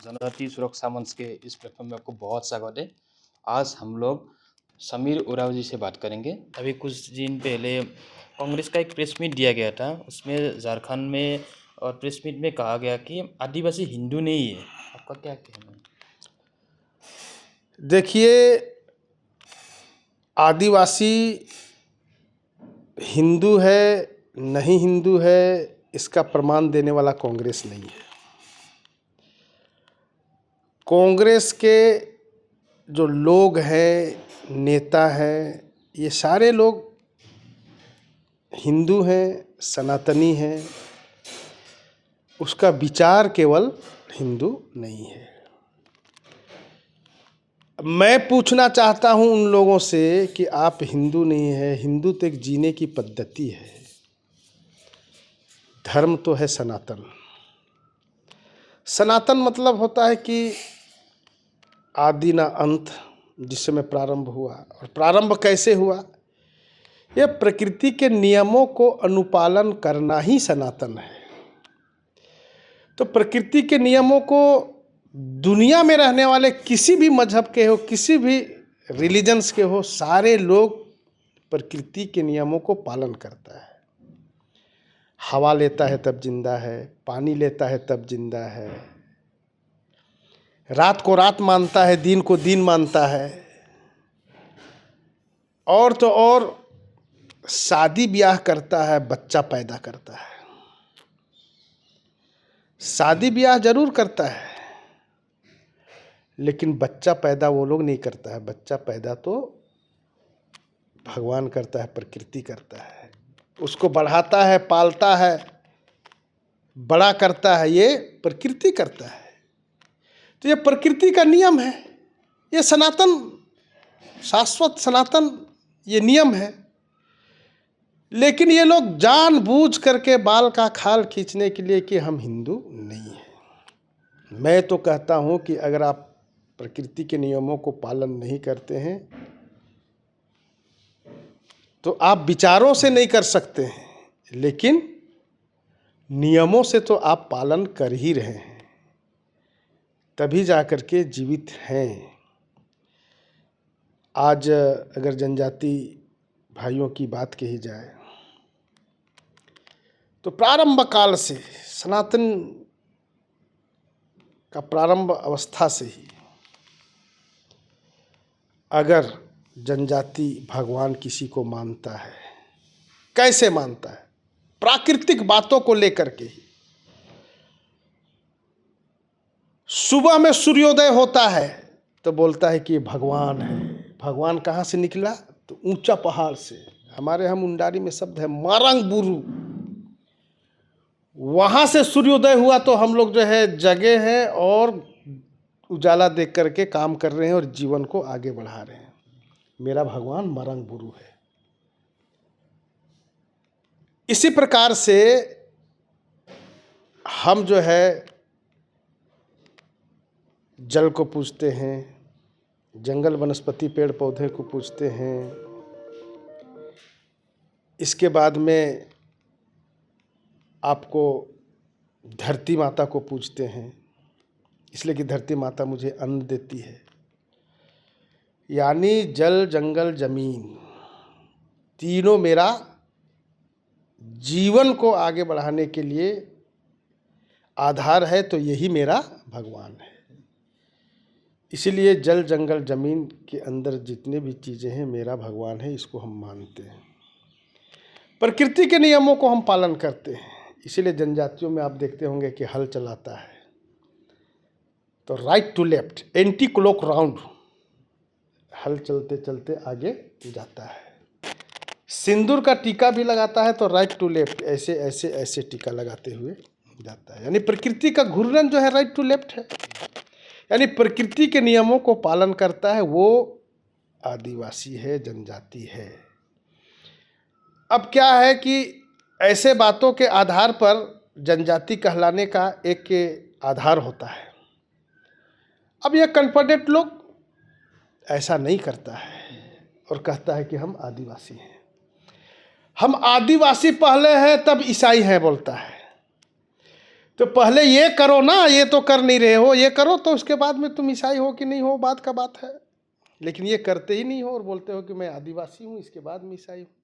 जनजातीय सुरक्षा मंच के इस प्लेटफॉर्म में आपको बहुत स्वागत है। आज हम लोग समीर उरांव जी से बात करेंगे। अभी कुछ दिन पहले कांग्रेस का एक प्रेस मीट दिया गया था, उसमें झारखंड में और प्रेस मीट में कहा गया कि आदिवासी हिंदू नहीं है। आपका क्या कहना है? देखिए, आदिवासी हिंदू है नहीं हिंदू है इसका प्रमाण देने वाला कांग्रेस नहीं है। कांग्रेस के जो लोग हैं, नेता हैं, ये सारे लोग हिंदू हैं, सनातनी हैं। उसका विचार केवल हिंदू नहीं है। मैं पूछना चाहता हूं उन लोगों से कि आप हिंदू नहीं है। हिंदू तो एक जीने की पद्धति है, धर्म तो है सनातन। सनातन मतलब होता है कि आदि ना अंत, जिस समय प्रारंभ हुआ। और प्रारंभ कैसे हुआ? यह प्रकृति के नियमों को अनुपालन करना ही सनातन है। तो प्रकृति के नियमों को दुनिया में रहने वाले किसी भी मजहब के हो, किसी भी रिलीजन्स के हो, सारे लोग प्रकृति के नियमों को पालन करता है। हवा लेता है तब जिंदा है, पानी लेता है तब जिंदा है, रात को रात मानता है, दिन को दिन मानता है। और तो और शादी ब्याह करता है, बच्चा पैदा करता है। शादी ब्याह जरूर करता है, लेकिन बच्चा पैदा वो लोग नहीं करता है। बच्चा पैदा तो भगवान करता है, प्रकृति करता है। उसको बढ़ाता है, पालता है, बड़ा करता है, ये प्रकृति करता है। तो ये प्रकृति का नियम है, ये सनातन, शाश्वत सनातन ये नियम है। लेकिन ये लोग जानबूझ करके बाल का खाल खींचने के लिए कि हम हिंदू नहीं हैं। मैं तो कहता हूँ कि अगर आप प्रकृति के नियमों को पालन नहीं करते हैं तो आप विचारों से नहीं कर सकते हैं, लेकिन नियमों से तो आप पालन कर ही रहे हैं, तभी जाकर के जीवित हैं। आज अगर जनजाति भाइयों की बात कही जाए तो प्रारंभ काल से, सनातन का प्रारंभ अवस्था से ही अगर जनजाति भगवान किसी को मानता है, कैसे मानता है? प्राकृतिक बातों को लेकर के ही। सुबह में सूर्योदय होता है तो बोलता है कि भगवान है। भगवान कहाँ से निकला? तो ऊंचा पहाड़ से। हमारे यहाँ मुंडारी में शब्द है मारंग बुरु, वहां से सूर्योदय हुआ। तो हम लोग जो है जगे हैं और उजाला देख करके काम कर रहे हैं और जीवन को आगे बढ़ा रहे हैं। मेरा भगवान मरंग बुरु है। इसी प्रकार से हम जो है जल को पूजते हैं, जंगल वनस्पति पेड़ पौधे को पूजते हैं। इसके बाद में आपको धरती माता को पूजते हैं, इसलिए कि धरती माता मुझे अन्न देती है। यानी जल जंगल जमीन तीनों मेरा जीवन को आगे बढ़ाने के लिए आधार है, तो यही मेरा भगवान है। इसीलिए जल जंगल जमीन के अंदर जितने भी चीज़ें हैं मेरा भगवान है, इसको हम मानते हैं। प्रकृति के नियमों को हम पालन करते हैं। इसीलिए जनजातियों में आप देखते होंगे कि हल चलाता है तो right to left, anti clock round, हल चलते चलते आगे जाता है। सिंदूर का टीका भी लगाता है तो राइट टू लेफ्ट, ऐसे ऐसे ऐसे टीका लगाते हुए जाता है। यानी प्रकृति का घूर्णन जो है राइट टू लेफ्ट है। यानी प्रकृति के नियमों को पालन करता है, वो आदिवासी है, जनजाति है। अब क्या है कि ऐसे बातों के आधार पर जनजाति कहलाने का एक आधार होता है। अब यह कन्फर्डेट लोग ऐसा नहीं करता है और कहता है कि हम आदिवासी हैं। हम आदिवासी पहले हैं तब ईसाई हैं बोलता है, तो पहले ये करो ना, ये तो कर नहीं रहे हो, ये करो तो उसके बाद में तुम ईसाई हो कि नहीं हो बात का बात है। लेकिन ये करते ही नहीं हो और बोलते हो कि मैं आदिवासी हूँ, इसके बाद में ईसाई हूँ।